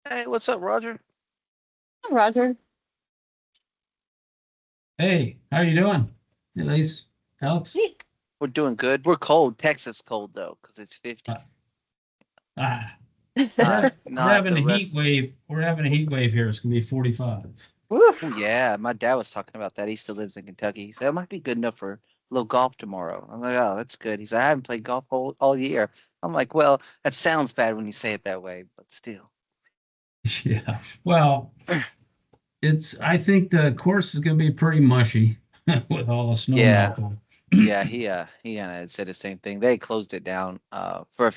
Hey, what's up, Roger? Roger. Hey, how you doing? At least, Alex? Hey. We're doing good. We're cold. Texas cold though, because it's 50. Uh, ah, Not we're not having the a heat rest. wave. We're having a heat wave here. It's gonna be 45. Oh Oof. yeah, my dad was talking about that. He still lives in Kentucky. He said it might be good enough for a little golf tomorrow. I'm like, oh, that's good. He said I haven't played golf all year. I'm like, well, that sounds bad when you say it that way, but still. Yeah. Well, I think the course is gonna be pretty mushy with all the snow Yeah, melting. yeah. He had said the same thing. They closed it down for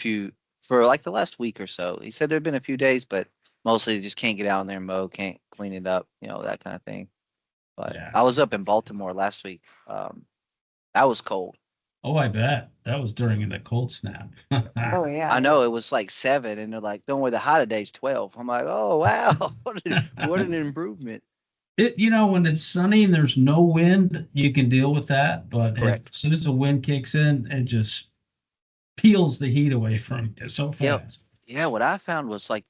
like the last week or so. He said there'd been a few days, but mostly they just can't get out in there and mow, can't clean it up, that kind of thing. But Yeah. I was up in Baltimore last week. That was cold. Oh, I bet. That was during the cold snap. Oh I yeah. know it was like 7, and they're like, "Don't worry, the high today's 12." I'm like, "Oh wow, what an improvement!" When it's sunny and there's no wind, you can deal with that. But if Correct. as soon as the wind kicks in, it just peels the heat away from you so Yeah, fast. yeah. What I found was like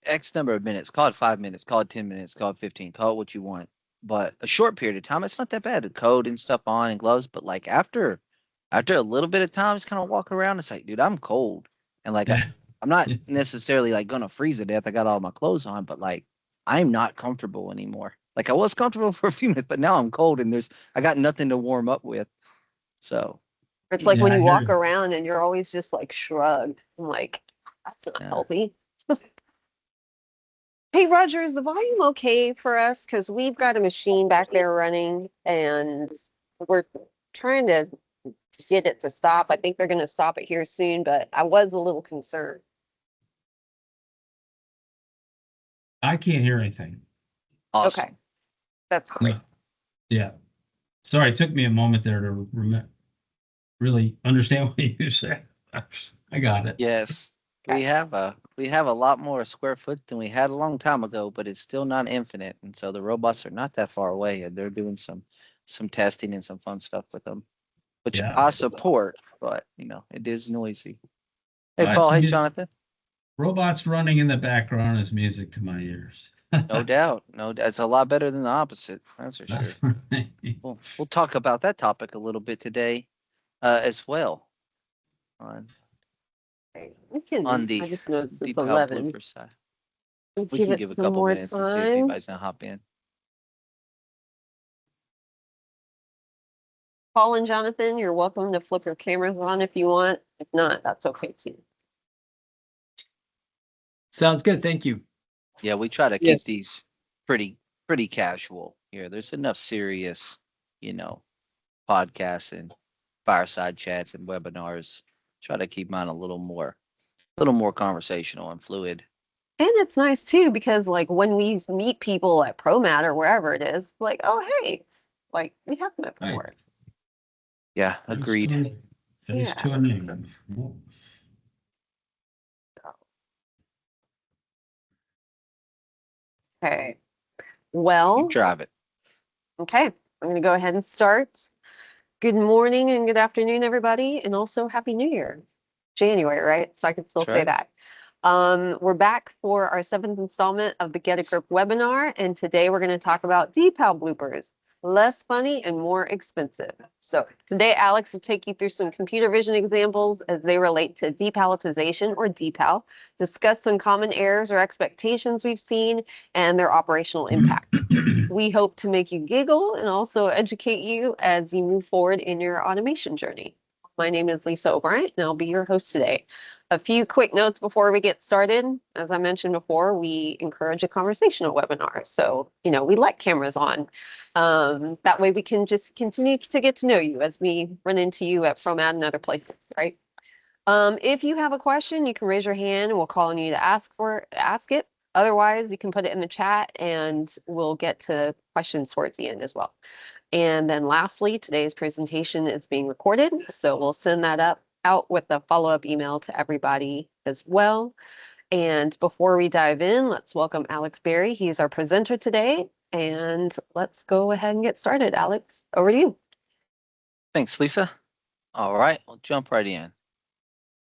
X number of minutes. Call it 5 minutes. Call it 10 minutes. Call it 15. Call it what you want. But a short period of time, it's not that bad. The coat and stuff on and gloves. But like after a little bit of time, just kind of walking around. It's like, dude, I'm cold, and like Yeah. I'm not necessarily like gonna freeze to death. I got all my clothes on, but like I'm not comfortable anymore. Like I was comfortable for a few minutes, but now I'm cold and I got nothing to warm up with. So It's like yeah, Yeah, when I you hear walk you. around and you're always just like shrugged. I'm like, that's not yeah. healthy. Hey Roger, is the volume okay for us? Because we've got a machine back there running and we're trying to get it to stop. I think they're going to stop it here soon, but I was a little concerned. I can't hear anything. Okay, Awesome. that's great. No. Yeah. Sorry, it took me a moment there to really understand what you said. I got it. Yes, Okay. we have a lot more square foot than we had a long time ago, but it's still not infinite, and so the robots are not that far away, and they're doing some testing and some fun stuff with them, which Yeah. I support. But it is noisy. Hey, It's Paul. Hey, Jonathan. robots running in the background is music to my ears. No doubt, no, it's a lot better than the opposit. That's for sure. That's right. We'll talk about that topic a little bit today, as well on We can, the I just noticed it's Depal 11. Blooper side. We'll We give can it give a some couple more minutes and see if time. anybody's gonna hop in. Paul and Jonathan, you're welcome to flip your cameras on if you want. If not, that's okay too. Sounds good. Thank you. Yeah, we try to keep Yes. these pretty casual here. There's enough serious, you know, podcasts and fireside chats and webinars. Try to keep mine a little more conversational and fluid. And it's nice too because like when we meet people at ProMat or wherever it is, like, oh hey, like we have met Right. before. Yeah, Face to agreed. a face to Yeah. a name. Okay. You Well, drive it. okay. I'm gonna go ahead and start. Good morning and good afternoon, everybody, and also Happy New Year. January, right? So I can still That's say right. that. We're back for our 7th installment of the Get a Grip webinar, and today we're going to talk about Depal bloopers, less funny and more expensive. So today, Alex will take you through some computer vision examples as they relate to depalletization or Depal, discuss some common errors or expectations we've seen, and their operational impact. We hope to make you giggle and also educate you as you move forward in your automation journey. My name is Lisa O'Brien, and I'll be your host today. A few quick notes before we get started. As I mentioned before, we encourage a conversational webinar. So, we like cameras on. That way we can just continue to get to know you as we run into you at ProMat and other places, right? If you have a question, you can raise your hand and we'll call on you to ask it. Otherwise, you can put it in the chat and we'll get to questions towards the end as well. And then lastly, today's presentation is being recorded, so we'll send that out with a follow-up email to everybody as well. And before we dive in, let's welcome Alex Berry. He's our presenter today, and let's go ahead and get started. Alex, over to you. Thanks, Lisa. All right, we'll jump right in.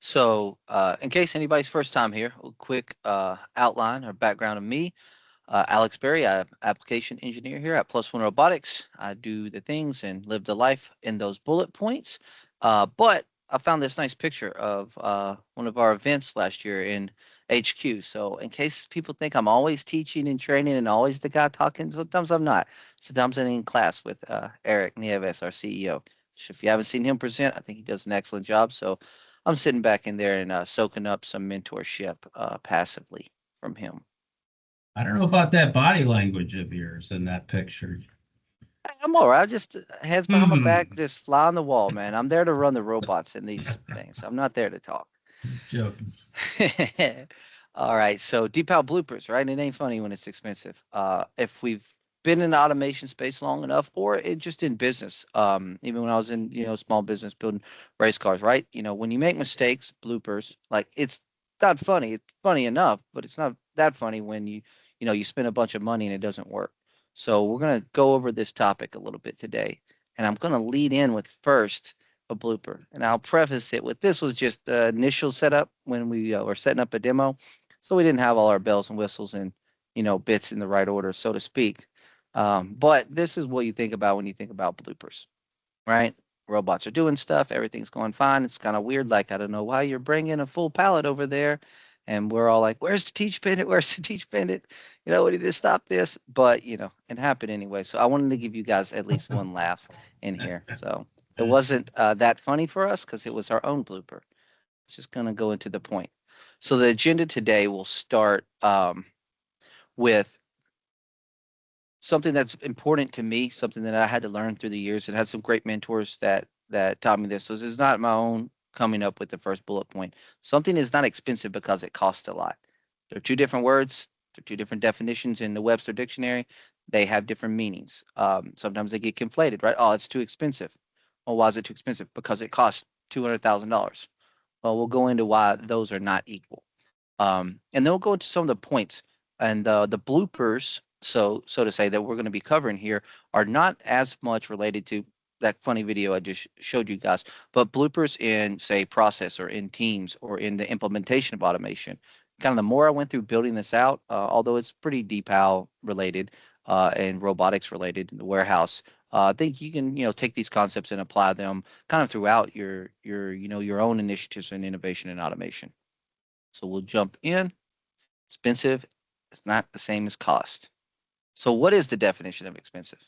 So, in case anybody's first time here, a quick outline or background of me. Alex Berry, I'm application engineer here at Plus One Robotics. I do the things and live the life in those bullet points. But I found this nice picture of one of our events last year in HQ. So in case people think I'm always teaching and training and always the guy talking, sometimes I'm not. Sometimes I'm in class with Eric Nieves, our CEO. If you haven't seen him present, I think he does an excellent job. So I'm sitting back in there and soaking up some mentorship passively from him. I don't know about that body language of yours in that picture. I'm all right. Just hands behind my Hmm. back, just fly on the wall, man. I'm there to run the robots in these things. I'm not there to talk. Just joking. All right. So Depal bloopers, right? It ain't funny when it's expensive. If we've been in the automation space long enough, or it just in business, even when I was in, small business building race cars, right? When you make mistakes, bloopers, like it's not funny. It's funny enough, but it's not that funny when you spend a bunch of money and it doesn't work. So we're gonna go over this topic a little bit today, and I'm gonna lead in with first a blooper. And I'll preface it with this was just the initial setup when we were setting up a demo. So we didn't have all our bells and whistles and, bits in the right order, so to speak. But this is what you think about when you think about bloopers, right? Robots are doing stuff, everything's going fine. It's kind of weird. Like, I don't know why you're bringing a full pallet over there. And we're all like, where's the teach pendant? Where's the teach pendant? We need to stop this. But, it happened anyway. So I wanted to give you guys at least one laugh in here. So it wasn't that funny for us because it was our own blooper. Just going to go into the point. So the agenda today will start with something that's important to me, something that I had to learn through the years, and had some great mentors that taught me this. So this is not my own coming up with the first bullet point. Something is not expensive because it costs a lot. They're two different words. They're two different definitions in the Webster dictionary. They have different meanings. Sometimes they get conflated, right? Oh, it's too expensive. Well, why is it too expensive? Because it costs $200,000. Well, we'll go into why those are not equal. And then we'll go into some of the points and the bloopers, so to say, that we're going to be covering here are not as much related to that funny video I just showed you guys, but bloopers in, say, process or in teams or in the implementation of automation. Kind of the more I went through building this out, although it's pretty DeepAL related and robotics related in the warehouse, I think you can take these concepts and apply them kind of throughout your own initiatives in innovation and automation. So we'll jump in. Expensive is not the same as cost. So what is the definition of expensive?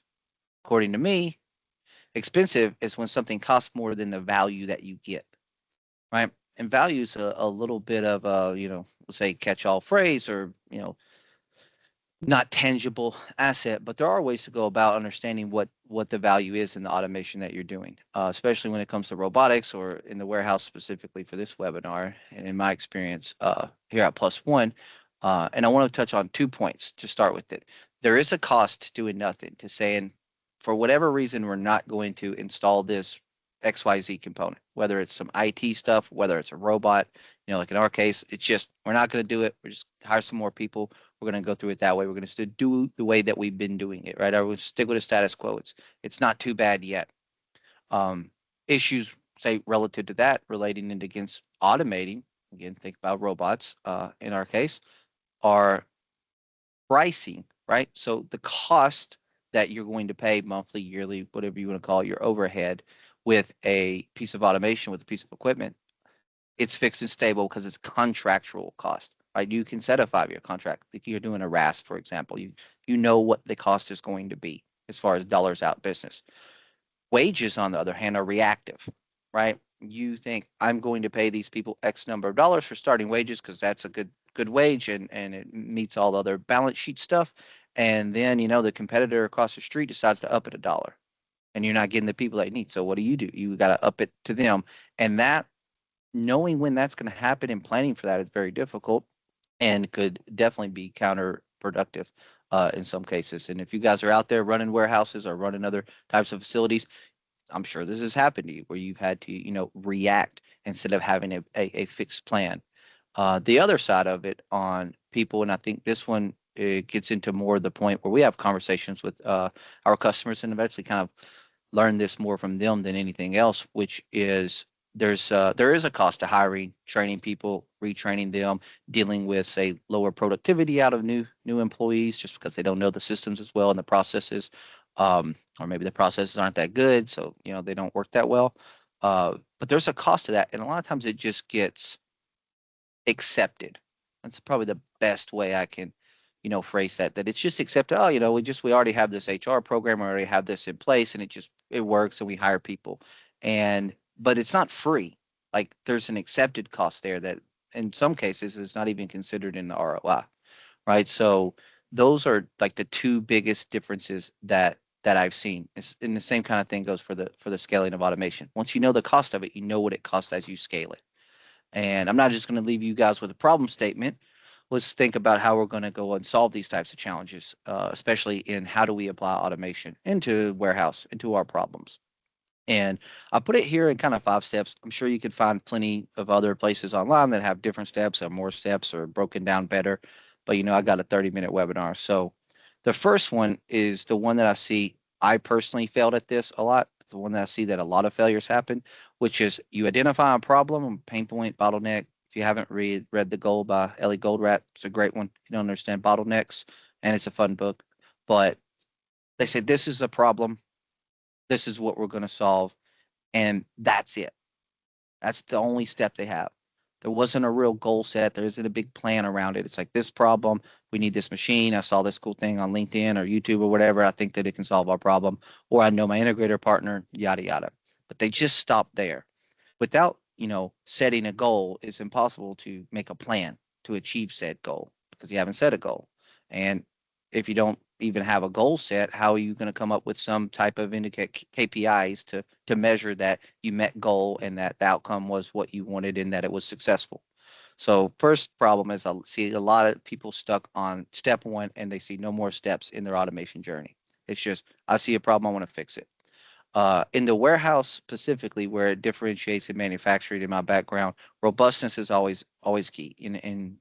According to me, expensive is when something costs more than the value that you get, right? And value is a little bit of a, we'll say catch-all phrase or, not tangible asset, but there are ways to go about understanding what the value is in the automation that you're doing, especially when it comes to robotics or in the warehouse specifically for this webinar. And in my experience here at Plus One, and I want to touch on 2 points to start with it. There is a cost to doing nothing, to saying, for whatever reason, we're not going to install this XYZ component, whether it's some IT stuff, whether it's a robot, like in our case, it's just, we're not going to do it. We're just hire some more people. We're going to go through it that way. We're going to do the way that we've been doing it, right? I would stick with the status quo. It's not too bad yet. Um, Issues, say, relative to that, relating it against automating, again, think about robots in our case, are pricing, right? So the cost that you're going to pay monthly, yearly, whatever you want to call it, your overhead with a piece of automation, with a piece of equipment, it's fixed and stable because it's contractual cost, right? You can set a 5-year contract. If you're doing a RAS, for example, you know what the cost is going to be as far as dollars out business. Wages, on the other hand, are reactive, right? You think I'm going to pay these people X number of dollars for starting wages because that's a good wage and it meets all the other balance sheet stuff. And then the competitor across the street decides to up it $1, and you're not getting the people that you need. So what do? You got to up it to them, and that knowing when that's going to happen and planning for that is very difficult and could definitely be counterproductive in some cases. And if you guys are out there running warehouses or running other types of facilities, I'm sure this has happened to you where you've had to, react instead of having a fixed plan. The other side of it on people, and I think this one gets into more the point where we have conversations with our customers and eventually kind of learn this more from them than anything else, which is there is a cost to hiring, training people, retraining them, dealing with say lower productivity out of new employees just because they don't know the systems as well and the processes, or maybe the processes aren't that good, so they don't work that well. But there's a cost to that, and a lot of times it just gets accepted. That's probably the best way I can, phrase that. That it's just accepted. Oh, we already have this HR program, we already have this in place, and it works, and we hire people. And but it's not free. Like there's an accepted cost there that in some cases is not even considered in the ROI, right? So those are like the two biggest differences that I've seen. And the same kind of thing goes for the scaling of automation. Once you know the cost of it, you know what it costs as you scale it. And I'm not just going to leave you guys with a problem statement. Let's think about how we're going to go and solve these types of challenges, especially in how do we apply automation into warehouse, into our problems. And I put it here in kind of 5 steps. I'm sure you could find plenty of other places online that have different steps or more steps or broken down better. But I got a 30-minute webinar. So the first one is the one that I see. I personally failed at this a lot. The one that I see that a lot of failures happen, which is you identify a problem, pain point, bottleneck. If you haven't read The Goal by Ellie Goldratt, it's a great one. You don't understand bottlenecks, and it's a fun book. But they say this is a problem. This is what we're going to solve, and that's it. That's the only step they have. There wasn't a real goal set. There isn't a big plan around it. It's like this problem, we need this machine. I saw this cool thing on LinkedIn or YouTube or whatever. I think that it can solve our problem. Or I know my integrator partner, yada, yada. But they just stop there. Without, setting a goal, it's impossible to make a plan to achieve said goal because you haven't set a goal. And if you don't even have a goal set, how are you going to come up with some type of indicate KPIs to measure that you met goal and that the outcome was what you wanted and that it was successful? So first problem is I see a lot of people stuck on step one and they see no more steps in their automation journey. It's just I see a problem, I want to fix it. In the warehouse specifically, where it differentiates in manufacturing, in my background, robustness is always key. And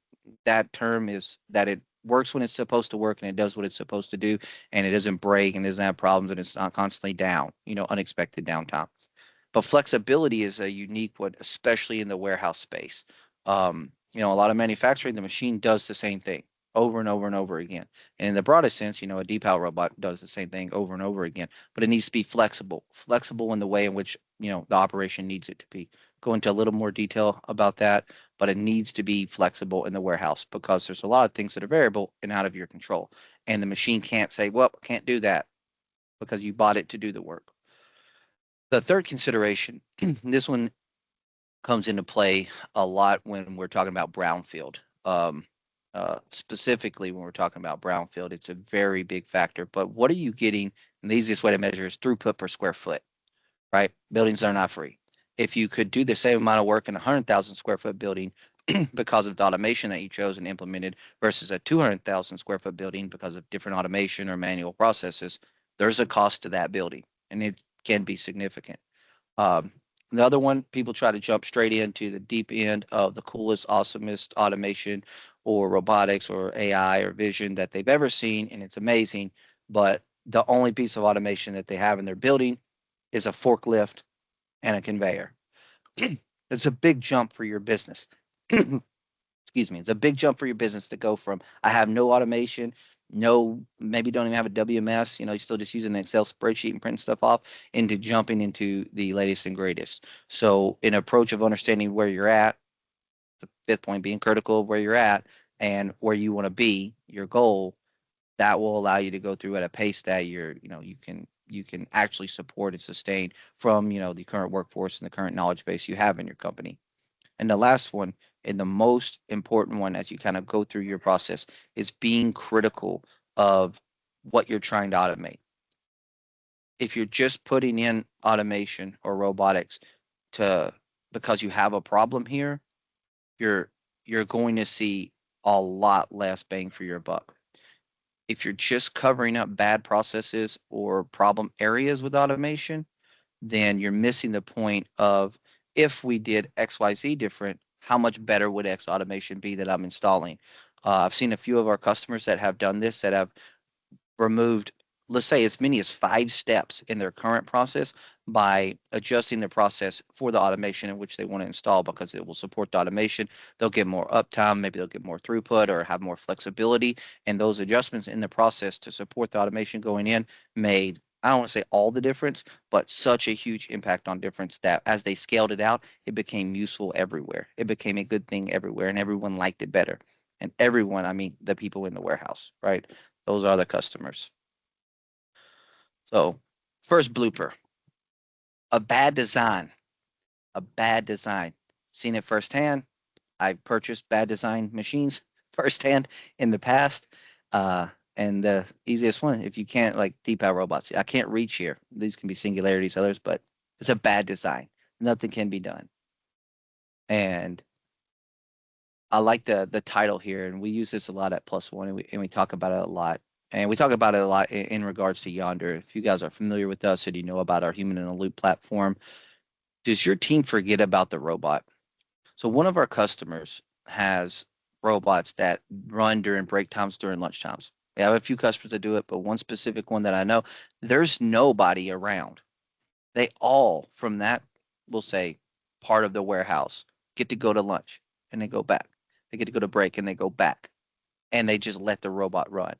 that term is that it works when it's supposed to work and it does what it's supposed to do, and it doesn't break and doesn't have problems and it's not constantly down. Unexpected downtime. But flexibility is a unique one, especially in the warehouse space. A lot of manufacturing, the machine does the same thing over and over and over again. And in the broadest sense, a Depal robot does the same thing over and over again, but it needs to be flexible in the way in which, the operation needs it to be. Go into a little more detail about that, but it needs to be flexible in the warehouse because there's a lot of things that are variable and out of your control. And the machine can't say, well, can't do that because you bought it to do the work. The third consideration, this one comes into play a lot when we're talking about brownfield. Specifically, when we're talking about brownfield, it's a very big factor. But what are you getting? And the easiest way to measure is throughput per square foot, right? Buildings are not free. If you could do the same amount of work in a 100,000 square foot building because of the automation that you chose and implemented versus a 200,000 square foot building because of different automation or manual processes, there's a cost to that building, and it can be significant. Um, the other one, people try to jump straight into the deep end of the coolest, awesomest automation or robotics or AI or vision that they've ever seen, and it's amazing. But the only piece of automation that they have in their building is a forklift and a conveyor. It's a big jump for your business. Excuse me. It's a big jump for your business to go from I have no automation, no, maybe don't even have a WMS, you're still just using an Excel spreadsheet and printing stuff off, into jumping into the latest and greatest. So, an approach of understanding where you're at, the fifth point being critical of where you're at and where you want to be, your goal, that will allow you to go through at a pace that you can actually support and sustain from the current workforce and the current knowledge base you have in your company. And the last one, and the most important one as you kind of go through your process, is being critical of what you're trying to automate. If you're just putting in automation or robotics to because you have a problem here, you're you're going to see a lot less bang for your buck. If you're just covering up bad processes or problem areas with automation, then you're missing the point of if we did XYZ different, how much better would X automation be that I'm installing? I've seen a few of our customers that have done this that have removed let's say as many as 5 steps in their current process by adjusting the process for the automation in which they want to install because it will support the automation. They'll get more uptime, maybe they'll get more throughput or have more flexibility. And those adjustments in the process to support the automation going in made, I don't want to say all the difference, but such a huge impact on difference that as they scaled it out, it became useful everywhere. It became a good thing everywhere and everyone liked it better. And everyone, I mean the people in the warehouse, right? Those are the customers. So, first blooper, a bad design, a bad design. Seen it firsthand. I've purchased bad design machines firsthand in the past. Uh, and the easiest one, if you can't, like Depal robots, I can't reach here. These can be singularities, others, but it's a bad design. Nothing can be done. And I like the title here, and we use this a lot at Plus One, and we talk about it a lot. And we talk about it a lot in regards to Yonder. If you guys are familiar with us and you know about our Human in the Loop platform, does your team forget about the robot? So one of our customers has robots that run during break times, during lunch times. We have a few customers that do it, but one specific one that I know, there's nobody around. They all from that, we'll say, part of the warehouse get to go to lunch and they go back. They get to go to break and they go back. And they just let the robot run.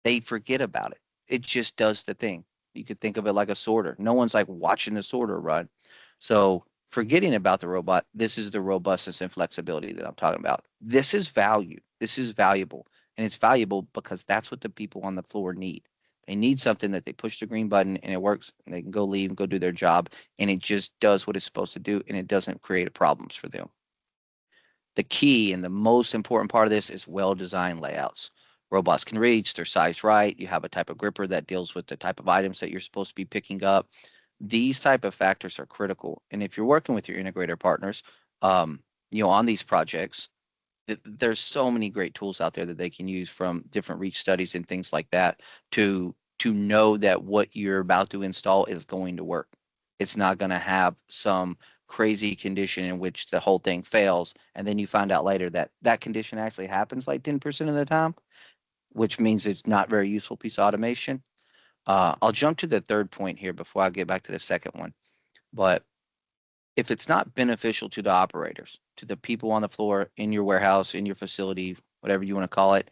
They forget about it. It just does the thing. You could think of it like a sorter. No one's like watching the sorter run. So forgetting about the robot, this is the robustness and flexibility that I'm talking about. This is value. This is valuable. And it's valuable because that's what the people on the floor need. They need something that they push the green button and it works and they can go leave and go do their job and it just does what it's supposed to do and it doesn't create problems for them. The key and the most important part of this is well-designed layouts. Robots can reach, they're sized right. You have a type of gripper that deals with the type of items that you're supposed to be picking up. These type of factors are critical. And if you're working with your integrator partners, on these projects, there's so many great tools out there that they can use from different reach studies and things like that to know that what you're about to install is going to work. It's not going to have some crazy condition in which the whole thing fails and then you find out later that that condition actually happens like 10% of the time, which means it's not very useful piece of automation. I'll jump to the third point here before I get back to the second one. But if it's not beneficial to the operators, to the people on the floor in your warehouse, in your facility, whatever you want to call it,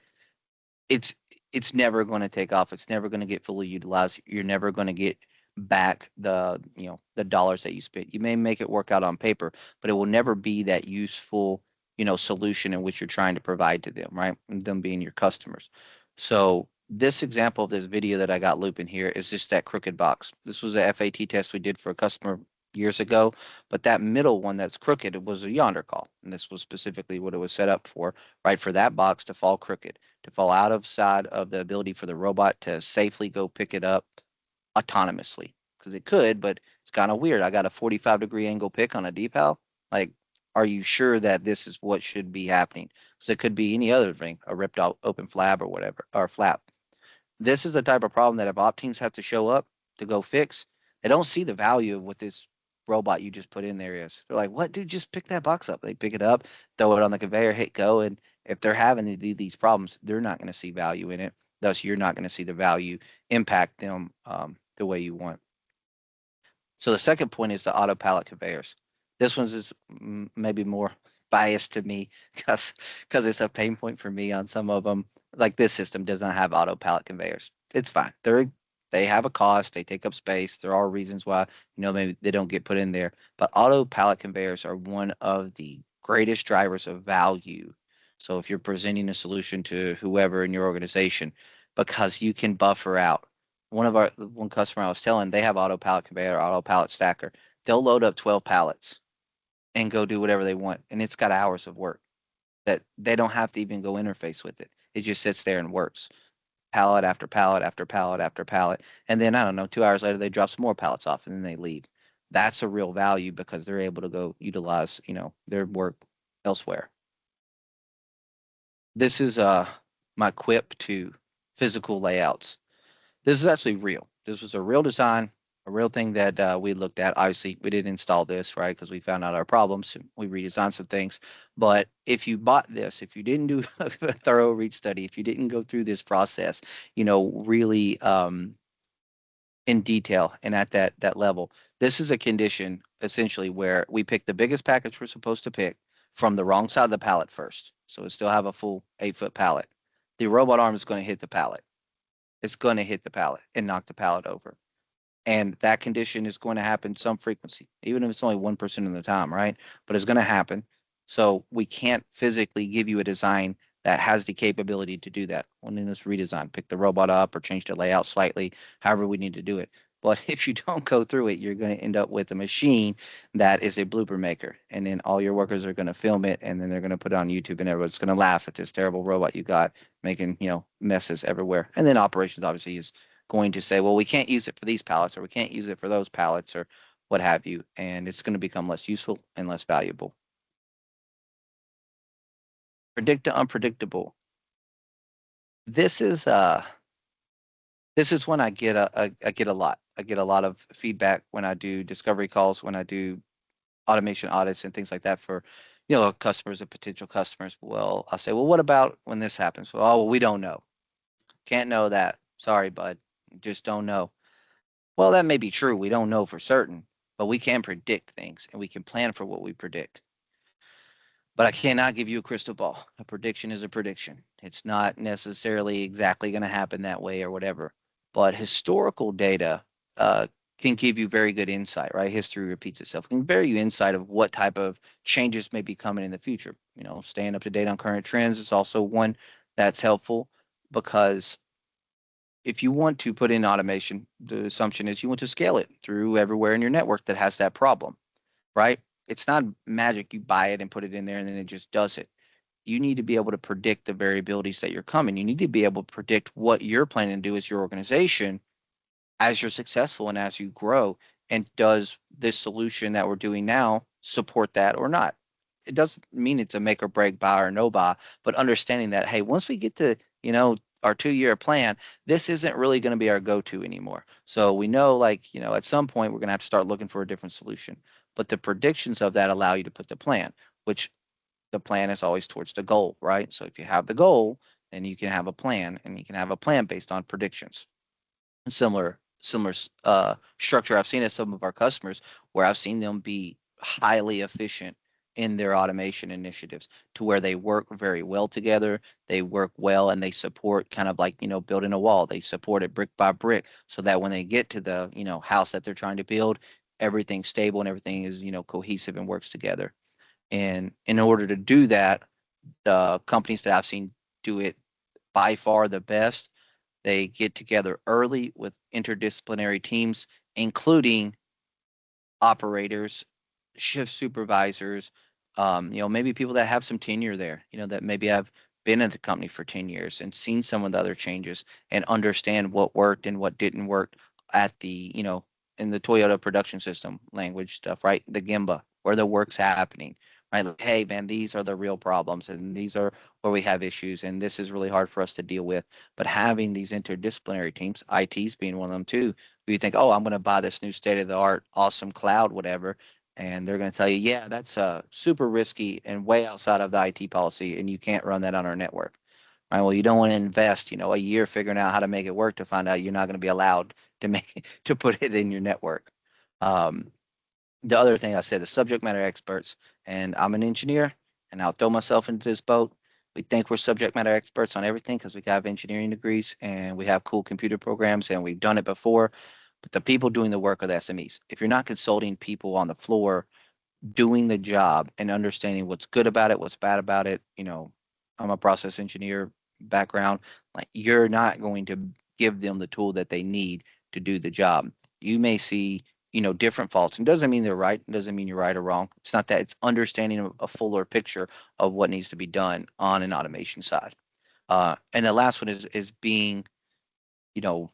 it's it's never going to take off. It's never going to get fully utilized. You're never going to get back the dollars that you spent. You may make it work out on paper, but it will never be that useful solution in which you're trying to provide to them, right? And them being your customers. So this example of this video that I got looping here is just that crooked box. This was a FAT test we did for a customer years ago, but that middle one that's crooked, it was a yonder call. And this was specifically what it was set up for, right? For that box to fall crooked, to fall out of side of the ability for the robot to safely go pick it up autonomously. Because it could, but it's kind of weird. I got a 45-degree angle pick on a Depal. Like, are you sure that this is what should be happening? Because it could be any other thing, a ripped out open flap or whatever, or flap. This is the type of problem that if op teams have to show up to go fix, they don't see the value of what this robot you just put in there is. They're like, "What, dude? Just pick that box up." They pick it up, throw it on the conveyor, hit go, and if they're having these problems, they're not going to see value in it. Thus, you're not going to see the value impact them the way you want. So the second point is the auto pallet conveyors. This one's is maybe more biased to me because it's a pain point for me on some of them. Like this system does not have auto pallet conveyors. It's fine. They have a cost. They take up space. There are reasons why maybe they don't get put in there. But auto pallet conveyors are one of the greatest drivers of value. So if you're presenting a solution to whoever in your organization, because you can buffer out one customer I was telling, they have auto pallet conveyor, auto pallet stacker. They'll load up 12 pallets and go do whatever they want. And it's got hours of work that they don't have to even go interface with it. It just sits there and works. Pallet after pallet after pallet after pallet. And then I don't know, 2 hours later they drop some more pallets off and then they leave. That's a real value because they're able to go utilize, their work elsewhere. This is my quip to physical layouts. This is actually real. This was a real design, a real thing that we looked at. Obviously, we didn't install this, right? Because we found out our problems. We redesigned some things. But if you bought this, if you didn't do a thorough reach study, if you didn't go through this process, really in detail and at that level. This is a condition essentially where we pick the biggest package we're supposed to pick from the wrong side of the pallet first. So it still have a full 8 foot pallet. The robot arm is going to hit the pallet. It's going to hit the pallet and knock the pallet over. And that condition is going to happen some frequency, even if it's only 1% of the time, right? But it's going to happen. So we can't physically give you a design that has the capability to do that. When in this redesign, pick the robot up or change the layout slightly, however we need to do it. But if you don't go through it, you're going to end up with a machine that is a blooper maker. And then all your workers are going to film it and then they're going to put it on YouTube and everyone's going to laugh at this terrible robot you got making, messes everywhere. And then operations obviously is going to say, well, we can't use it for these pallets or we can't use it for those pallets or what have you. And it's going to become less useful and less valuable. Predict the unpredictable. This is when I get I get a lot. I get a lot of feedback when I do discovery calls, when I do automation audits and things like that for customers and potential customers. Well, I'll say, well, what about when this happens? Well, we don't know. Can't know that. Sorry, bud. Just don't know. Well, that may be true. We don't know for certain, but we can predict things and we can plan for what we predict. But I cannot give you a crystal ball. A prediction is a prediction. It's not necessarily exactly going to happen that way or whatever. But historical data can give you very good insight, right? History repeats itself. It can give you insight of what type of changes may be coming in the future. Staying up to date on current trends is also one that's helpful because if you want to put in automation, the assumption is you want to scale it through everywhere in your network that has that problem, right? It's not magic. You buy it and put it in there and then it just does it. You need to be able to predict the variabilities that you're coming. You need to be able to predict what you're planning to do as your organization as you're successful and as you grow. And does this solution that we're doing now support that or not? It doesn't mean it's a make or break buy or no buy, but understanding that, hey, once we get to, our 2 year plan, this isn't really going to be our go-to anymore. So we know, like, at some point we're going to have to start looking for a different solution. But the predictions of that allow you to put the plan, which the plan is always towards the goal, right? So if you have the goal, then you can have a plan, and you can have a plan based on predictions. Similar structure I've seen at some of our customers where I've seen them be highly efficient in their automation initiatives to where they work very well together. They work well and they support kind of like, building a wall. They support it brick by brick so that when they get to the, house that they're trying to build, everything's stable and everything is, cohesive and works together. And in order to do that, the companies that I've seen do it by far the best, they get together early with interdisciplinary teams, including operators, shift supervisors, maybe people that have some tenure there, that maybe have been at the company for 10 years and seen some of the other changes and understand what worked and what didn't work at the, in the Toyota production system language stuff, right? The Gemba, where the work's happening, right? Like, hey, man, these are the real problems and these are where we have issues and this is really hard for us to deal with. But having these interdisciplinary teams, ITs being one of them too, you think, oh, I'm going to buy this new state of the art, awesome cloud, whatever. And they're going to tell you, yeah, that's super risky and way outside of the IT policy, and you can't run that on our network. Right? Well, you don't want to invest, a year figuring out how to make it work to find out you're not going to be allowed to to put it in your network. Um, the other thing I said, the subject matter experts, and I'm an engineer, and I'll throw myself into this boat. We think we're subject matter experts on everything because we have engineering degrees and we have cool computer programs and we've done it before. But the people doing the work are the SMEs. If you're not consulting people on the floor doing the job and understanding what's good about it, what's bad about it, I'm a process engineer background, like you're not going to give them the tool that they need to do the job. You may see, different faults and doesn't mean they're right. It doesn't mean you're right or wrong. It's not that. It's understanding a fuller picture of what needs to be done on an automation side. And the last one is being, you know,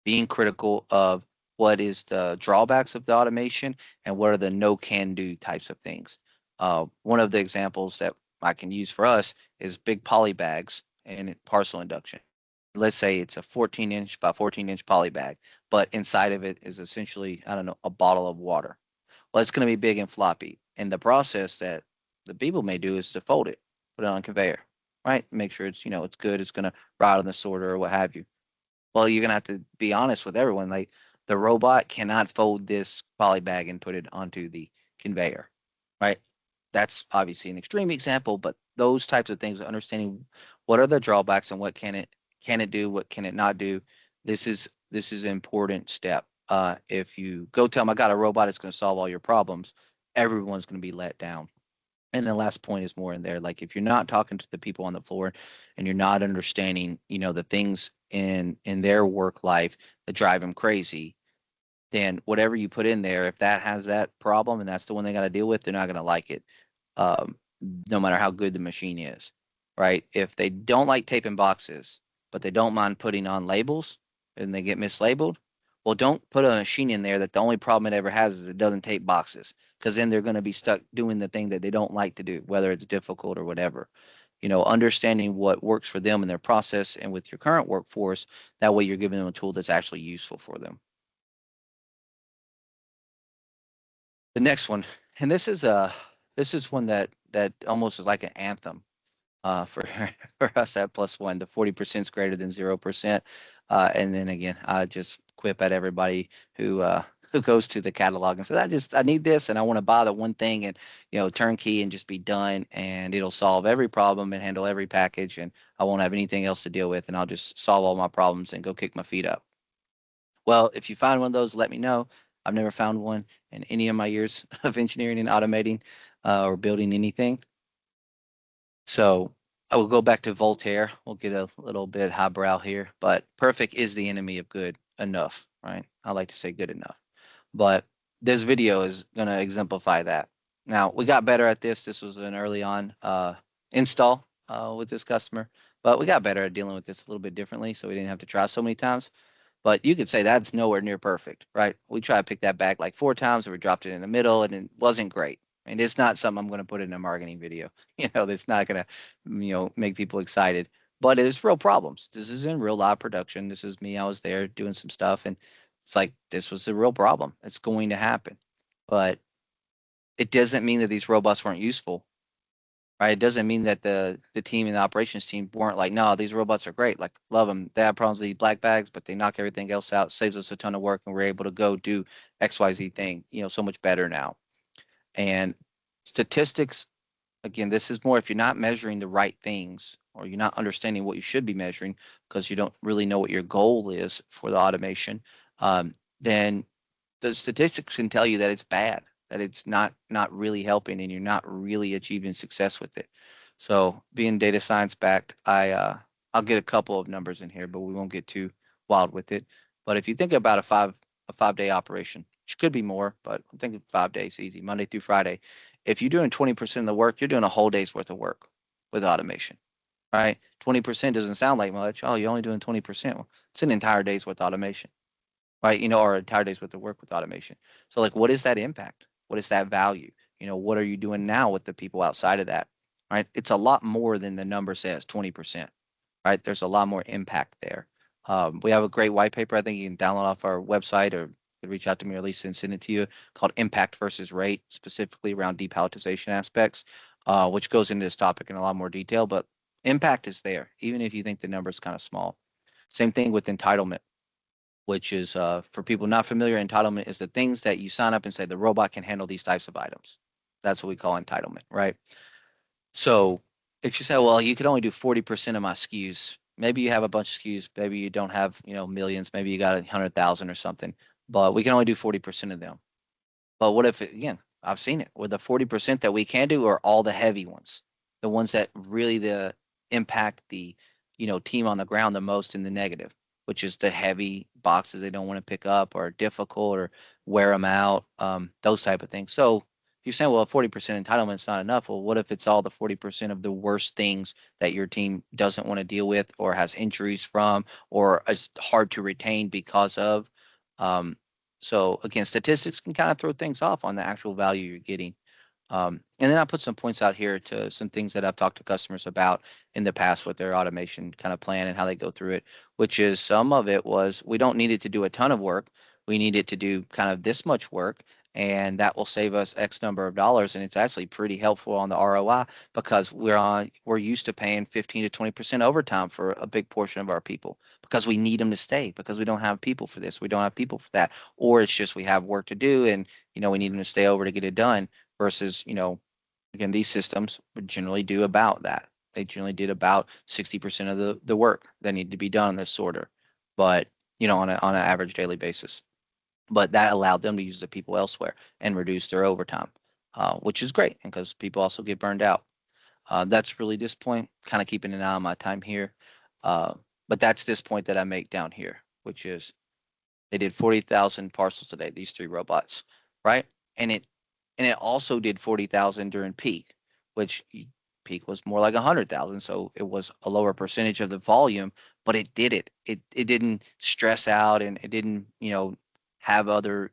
being critical of what is the drawbacks of the automation and what are the no can do types of things. One of the examples that I can use for us is big poly bags and parcel induction. Let's say it's a 14-inch by 14-inch poly bag, but inside of it is essentially, I don't know, a bottle of water. Well, it's going to be big and floppy. And the process that the people may do is to fold it, put it on a conveyor, right? Make sure it's, it's good. It's going to ride on the sorter or what have you. Well, you're gonna have to be honest with everyone. Like, The robot cannot fold this poly bag and put it onto the conveyor, right? That's obviously an extreme example, but those types of things, understanding what are the drawbacks and what can it do, what can it not do. This is an important step. If you go tell them I got a robot, it's going to solve all your problems, everyone's going to be let down. And the last point is more in there. Like if you're not talking to the people on the floor and you're not understanding, the things in their work life that drive them crazy, then whatever you put in there, if that has that problem and that's the one they got to deal with, they're not going to like it, um, no matter how good the machine is, right? If they don't like taping boxes, but they don't mind putting on labels and they get mislabeled, well, don't put a machine in there that the only problem it ever has is it doesn't tape boxes, because then they're going to be stuck doing the thing that they don't like to do, whether it's difficult or whatever. Understanding what works for them in their process and with your current workforce, that way you're giving them a tool that's actually useful for them. The next one, and this is one that almost is like an anthem for for us at Plus One. The 40% is greater than 0%, and then again, I just quip at everybody who who goes to the catalog and says, I need this and I want to buy the one thing and turnkey and just be done and it'll solve every problem and handle every package and I won't have anything else to deal with and I'll just solve all my problems and go kick my feet up. Well, if you find one of those, let me know. I've never found one in any of my years of engineering and automating or building anything. So I will go back to Voltaire. We'll get a little bit highbrow here, but perfect is the enemy of good enough, right? I like to say good enough. But this video is going to exemplify that. Now, we got better at this. This was an early on install with this customer, but we got better at dealing with this a little bit differently, so we didn't have to try so many times. But you could say that's nowhere near perfect, right? We tried to pick that back like 4 times, and we dropped it in the middle, and it wasn't great. And it's not something I'm going to put in a marketing video. That's not going to, make people excited. But it is real problems. This is in real live production. This is me. I was there doing some stuff, and it's like this was a real problem. It's going to happen, but it doesn't mean that these robots weren't useful, right? It doesn't mean that the team and the operations team weren't like, no, these robots are great. Like, love them. They have problems with these black bags, but they knock everything else out, saves us a ton of work, and we're able to go do XYZ thing, so much better now. And statistics, again, this is more if you're not measuring the right things or you're not understanding what you should be measuring because you don't really know what your goal is for the automation, then the statistics can tell you that it's bad, that it's not really helping, and you're not really achieving success with it. So, being data science backed, I'll get a couple of numbers in here, but we won't get too wild with it. But if you think about a 5 day operation, which could be more, but I'm thinking 5 days, easy, Monday through Friday. If you're doing 20% of the work, you're doing a whole day's worth of work with automation, right? 20% doesn't sound like much. Oh, you're only doing 20%. Well, it's an entire day's worth of automation, right? Or entire days worth of work with automation. So like, what is that impact? What is that value? What are you doing now with the people outside of that, right? It's a lot more than the number says, 20%, right? There's a lot more impact there. We have a great white paper. I think you can download off our website or reach out to me or at least send it to you, called Impact versus Rate, specifically around depalletization aspects, which goes into this topic in a lot more detail. But impact is there, even if you think the number is kind of small. Same thing with entitlement, which is for people not familiar, entitlement is the things that you sign up and say the robot can handle these types of items. That's what we call entitlement, right? So if you say, well, you could only do 40% of my SKUs, maybe you have a bunch of SKUs, maybe you don't have, millions, maybe you got 100,000 or something, but we can only do 40% of them. But what if, again, I've seen it where the 40% that we can do are all the heavy ones, the ones that really impact the, team on the ground the most in the negative, which is the heavy boxes they don't want to pick up or difficult or wear them out, those type of things. So you're saying, well, 40% entitlement is not enough. Well, what if it's all the 40% of the worst things that your team doesn't want to deal with or has injuries from or is hard to retain because of? Um, so again, statistics can kind of throw things off on the actual value you're getting. And then I put some points out here to some things that I've talked to customers about in the past with their automation kind of plan and how they go through it, which is some of it was we don't need it to do a ton of work. We need it to do kind of this much work and that will save us X number of dollars. And it's actually pretty helpful on the ROI because we're used to paying 15 to 20% overtime for a big portion of our people because we need them to stay because we don't have people for this, we don't have people for that, or it's just we have work to do and we need them to stay over to get it done versus again, these systems would generally do about that. They generally did about 60% of the work that needed to be done on this sorter, but on an average daily basis. But that allowed them to use the people elsewhere and reduce their overtime, which is great because people also get burned out. That's really this point, kind of keeping an eye on my time here. Uh, but that's this point that I make down here, which is they did 40,000 parcels a day, these three robots, right? And it also did 40,000 during peak, which peak was more like 100,000, so it was a lower percentage of the volume, but it did it. It didn't stress out and it didn't, have other,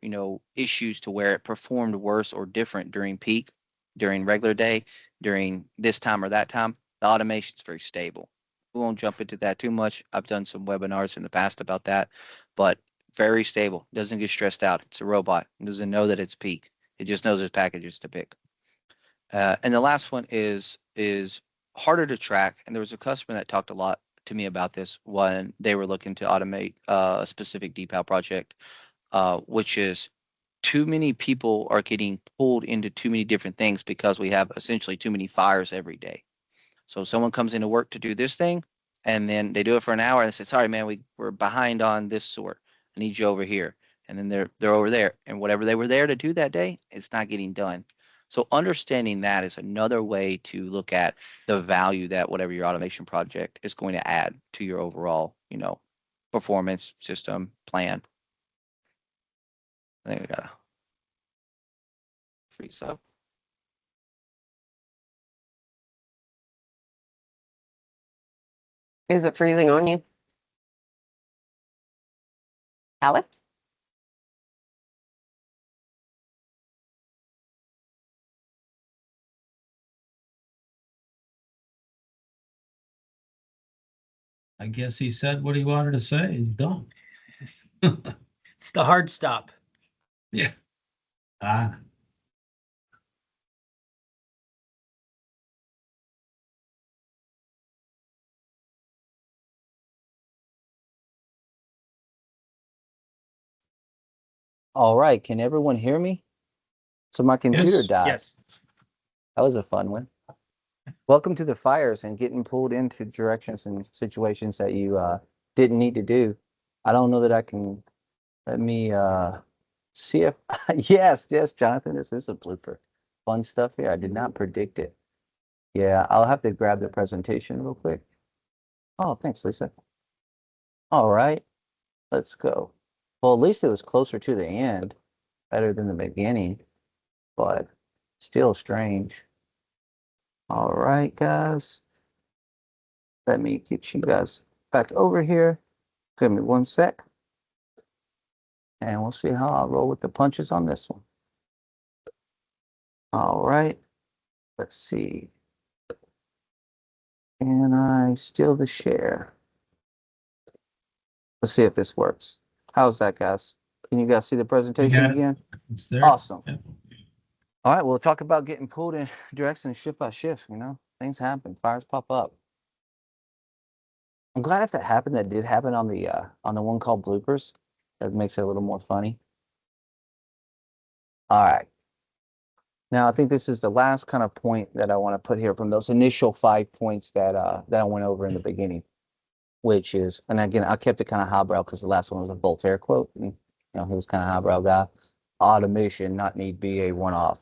issues to where it performed worse or different during peak, during regular day, during this time or that time. The automation is very stable. We won't jump into that too much. I've done some webinars in the past about that, but very stable. Doesn't get stressed out. It's a robot. It doesn't know that it's peak. It just knows its packages to pick. And the last one is harder to track. And there was a customer that talked a lot to me about this when they were looking to automate a specific Depal project, which is too many people are getting pulled into too many different things because we have essentially too many fires every day. So someone comes into work to do this thing, and then they do it for an hour, and they say, "Sorry, man, we're behind on this sort. I need you over here." And then they're over there, and whatever they were there to do that day, it's not getting done. So understanding that is another way to look at the value that whatever your automation project is going to add to your overall, performance system plan. I think we gotta freeze up. Is it freezing on you? Alex? I guess he said what he wanted to say. He's done. It's the hard stop. Yeah. Ah, All right, can everyone hear me? So my computer yes. died. Yes. That was a fun one. Welcome to the fires and getting pulled into directions and situations that you didn't need to do. I don't know that I can let me see if yes, Jonathan, this is a blooper. Fun stuff here. I did not predict it. Yeah, I'll have to grab the presentation real quick. Oh, thanks, Lisa. All right, let's go. Well, at least it was closer to the end, better than the beginning, but still strange. All right, guys. Let me get you guys back over here. Give me one sec. And we'll see how I'll roll with the punches on this one. All right. Let's see. Can I steal the share? Let's see if this works. How's that, guys? Can you guys see the presentation got it. again? It's there. Awesome. Yeah. All right, we'll talk about getting pulled in directions shift by shift. Things happen, fires pop up. I'm glad if that happened, that did happen on the one called bloopers. That makes it a little more funny. All right. Now, I think this is the last kind of point that I want to put here from those initial 5 points that I went over in the beginning, which is, and again, I kept it kind of highbrow because the last one was a Voltaire quote, and he was kind of highbrow guy. Automation not need be a one-off.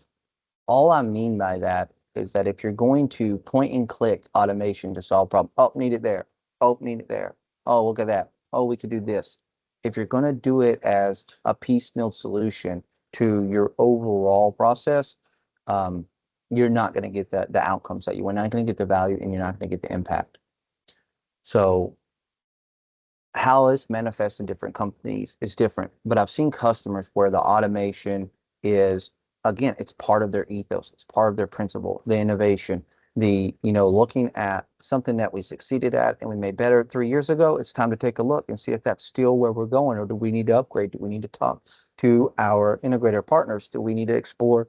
All I mean by that is that if you're going to point and click automation to solve problem, oh, need it there, oh, need it there, oh, look at that, oh, we could do this. If you're going to do it as a piecemeal solution to your overall process, um, you're not going to get the outcomes that you want. Not going to get the value, and you're not going to get the impact. So how it's manifests in different companies is different, but I've seen customers where the automation is, again, it's part of their ethos, it's part of their principle, the innovation, looking at something that we succeeded at and we made better 3 years ago. It's time to take a look and see if that's still where we're going, or do we need to upgrade? Do we need to to our integrator partners? Do we need to explore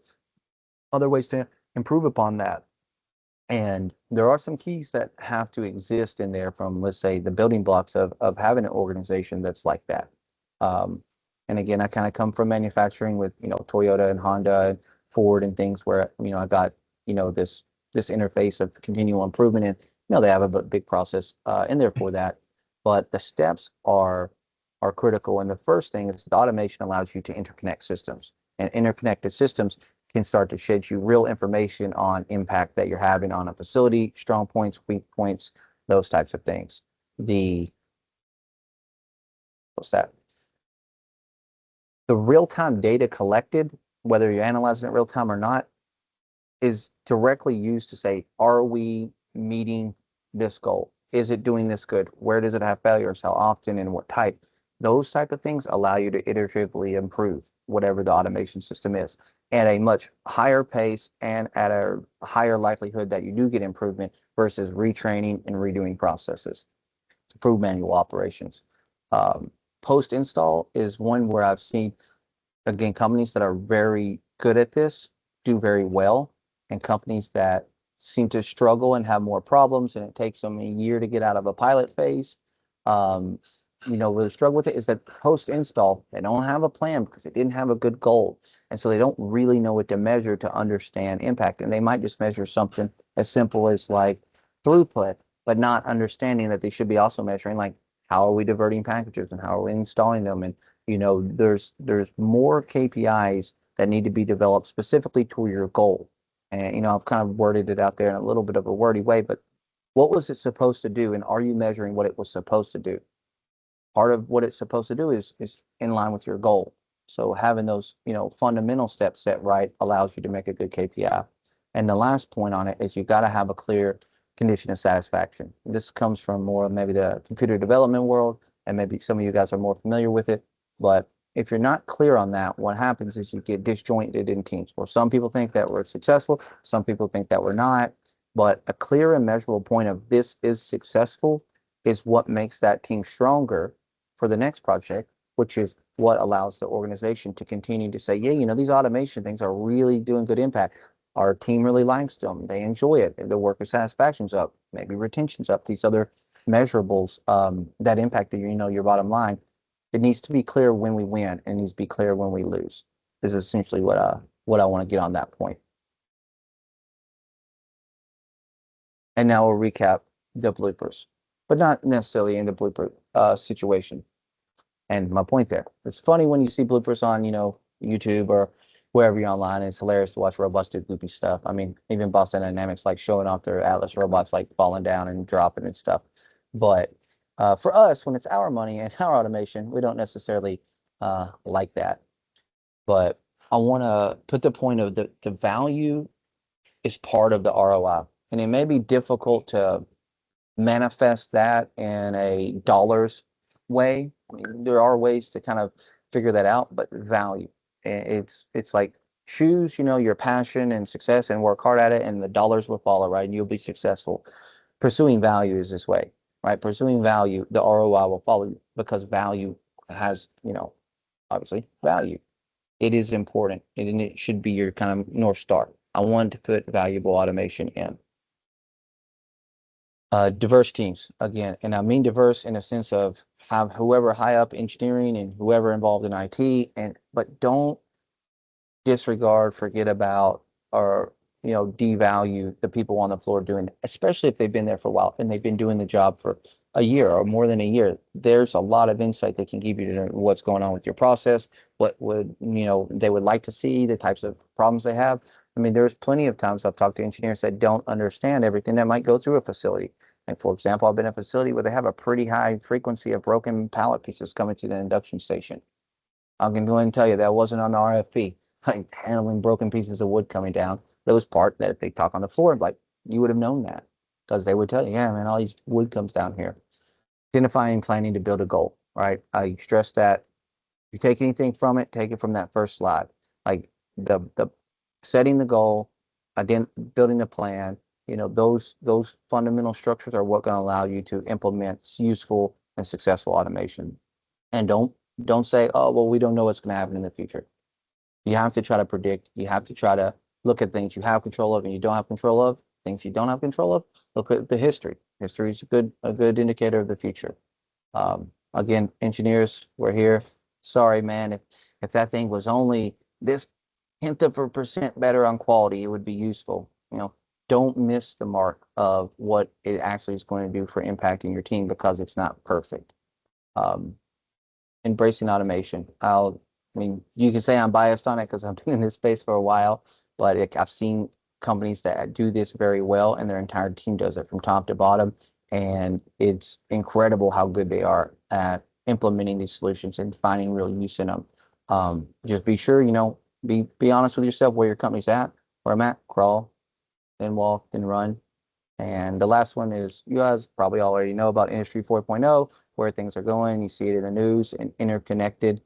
other ways to improve upon that? And there are some keys that have to exist in there from, let's say, the building blocks of having an organization that's like that. Um, and again, I kind of come from manufacturing with, Toyota and Honda and Ford and things where, I got, this interface of continual improvement, and, they have a big process in there for that. But the steps are critical. And the first thing is the automation allows you to interconnect systems, and interconnected systems can start to shed you real information on impact that you're having on a facility, strong points, weak points, those types of things. What's that? The real-time data collected, whether you're analyzing it real time or not, is directly used to say, are we meeting this goal? Is it doing this good? Where does it have failures? How often and what type? Those type of things allow you to iteratively improve whatever the automation system is at a much higher pace and at a higher likelihood that you do get improvement versus retraining and redoing processes to improve manual operations. Post install is one where I've seen, again, companies that are very good at this do very well, and companies that seem to struggle and have more problems, and it takes them a year to get out of a pilot phase, really struggle with it, is that post install, they don't have a plan because they didn't have a good goal. And so they don't really know what to measure to understand impact. And they might just measure something as simple as like throughput, but not understanding that they should be also measuring like, how are we diverting packages and how are we installing them? And there's more KPIs that need to be developed specifically to your goal. And I've kind of worded it out there in a little bit of a wordy way, but what was it supposed to do, and are you measuring what it was supposed to do? Part of what it's supposed to do is in line with your goal. So having those fundamental steps set right allows you to make a good KPI. And the last point on it is you got to have a clear condition of satisfaction. This comes from more maybe the computer development world, and maybe some of you guys are more familiar with it. But if you're not clear on that, what happens is you get disjointed in teams, where some people think that we're successful, some people think that we're not. But a clear and measurable point of this is successful is what makes that team stronger for the next project, which is what allows the organization to continue to say, yeah, these automation things are really doing good impact. Our team really likes them. They enjoy it. The worker satisfaction's up, maybe retention's up. These other measurables that impact your bottom line. It needs to be clear when we win, and it needs to be clear when we lose. This is essentially what I want to get on that point. And now we'll recap the bloopers, but not necessarily in the blooper situation. And my point there, it's funny when you see bloopers on, YouTube or wherever you're online. It's hilarious to watch robots do goofy stuff. I mean, even Boston Dynamics like showing off their Atlas robots like falling down and dropping and stuff. But for us, when it's our money and our automation, we don't necessarily like that. But I want to put the point of the value is part of the ROI, and it may be difficult to manifest that in a dollars way. I mean, there are ways to kind of figure that out, but value, it's like choose, your passion and success and work hard at it, and the dollars will follow, right? And you'll be successful. Pursuing value is this way, right? Pursuing value, the ROI will follow you because value has, obviously value. It is important, and it should be your kind of North Star. I wanted to put valuable automation in. Diverse teams again, and I mean diverse in a sense of have whoever high up engineering and whoever involved in IT, but don't disregard, forget about, or devalue the people on the floor doing it, especially if they've been there for a while and they've been doing the job for a year or more than a year. There's a lot of insight they can give you to what's going on with your process, what would they would like to see, the types of problems they have. I mean, there's plenty of times I've talked to engineers that don't understand everything that might go through a facility. Like, for example, I've been in a facility where they have a pretty high frequency of broken pallet pieces coming to the induction station. I can go ahead and tell you that wasn't on the RFP, like handling broken pieces of wood coming down. That was part that if they talk on the floor, like you would have known that because they would tell you, yeah, man, all these wood comes down here. Identifying and planning to build a goal, right? I stress that if you take anything from it, take it from that first slide. Like the setting the goal, building a plan, those fundamental structures are what going to allow you to implement useful and successful automation. And don't Don't say, oh, well, we don't know what's going to happen in the future. You have to try to predict. You have to try to look at things you have control of and you don't have control of. Things you don't have control of. Look at the history. History is a good indicator of the future. Again, engineers, we're here. Sorry, man. If that thing was only this tenth of a percent better on quality, it would be useful. You know, don't miss the mark of what it actually is going to do for impacting your team because it's not perfect. Embracing automation. I mean, you can say I'm biased on it because I've been in this space for a while, but I've seen companies that do this very well and their entire team does it from top to bottom. And it's incredible how good they are at implementing these solutions and finding real use in them. Just be sure, you know, be honest with yourself where your company's at, where I'm at, crawl, then walk, then run. And the last one is you guys probably already know about Industry 4.0, where things are going. You see it in the news and interconnected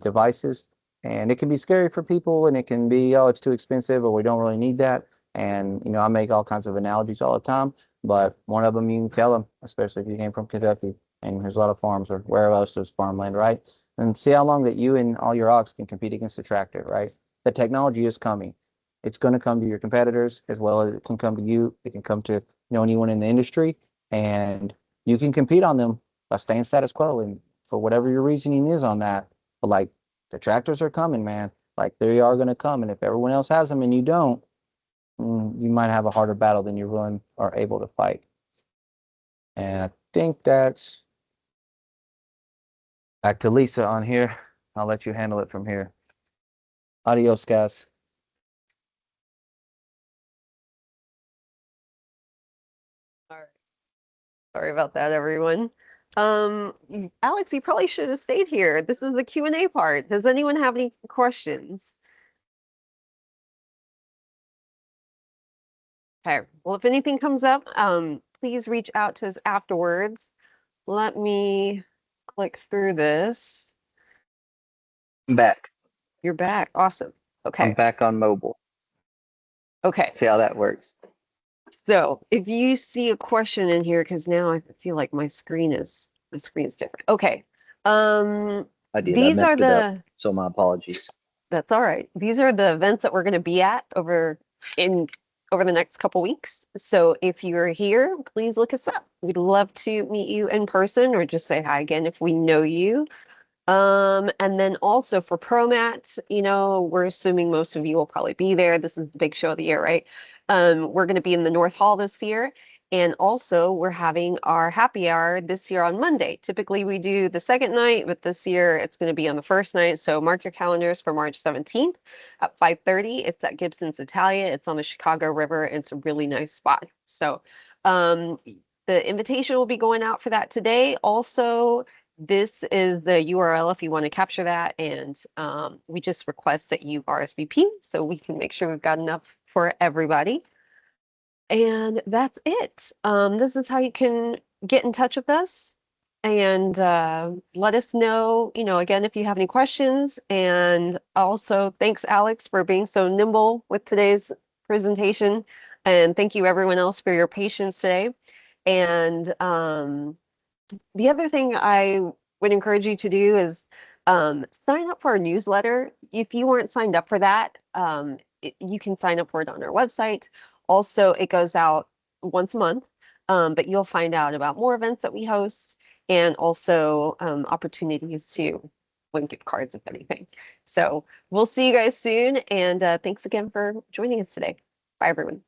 devices. And it can be scary for people and it can be, oh, it's too expensive or we don't really need that. And, you know, I make all kinds of analogies all the time, but one of them you can tell them, especially if you came from Kentucky and there's a lot of farms or wherever else there's farmland, right? And see how long that you and all your ox can compete against the tractor, right? The technology is coming. It's going to come to your competitors as well as it can come to you. It can come to, you know, anyone in the industry, and you can compete on them by staying status quo. And for whatever your reasoning is on that, but like the tractors are coming, man. Like they are going to come, and if everyone else has them and you don't, you might have a harder battle than you're willing or able to fight. And I think that's back to Lisa on here. I'll let you handle it from here. Adios, guys. All right. Sorry about that, everyone. Alex, you probably should have stayed here. This is the Q&A part. Does anyone have any questions? Okay. Well, if anything comes up, please reach out to us afterwards. Let me click through this. I'm back. You're back. Awesome. I'm Okay. back on mobile. Okay. See how that works. So if you see a question in here, because now I feel like my screen is different. Okay. I did. I These are messed it up. the So my apologies. That's all right. These are the events that we're going to be at over the next couple weeks. So if you're here, please look us up. We'd love to meet you in person or just say hi again if we know you. And then also for ProMat, you know, we're assuming most of you will probably be there. This is the big show of the year, right? We're going to be in the North Hall this year. And also we're having our happy hour this year on Monday. Typically we do the second night, but this year it's going to be on the first night. So mark your calendars for March 17th at 5:30. It's at Gibson's Italia. It's on the Chicago River. It's a really nice spot. So the invitation will be going out for that today. Also, this is the URL if you want to capture that. And we just request that you RSVP so we can make sure we've got enough for everybody. And that's it. This is how you can get in touch with us and let us know, you know, again, if you have any questions. And also thanks, Alex, for being so nimble with today's presentation. And thank you everyone else for your patience today. And the other thing I would encourage you to do is sign up for our newsletter. If you weren't signed up for that, you can sign up for it on our website. Also, it goes out once a month, but you'll find out about more events that we host and also opportunities to win gift cards, if anything. So we'll see you guys soon. And thanks again for joining us today. Bye, everyone.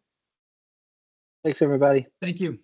Thanks, everybody. Thank you.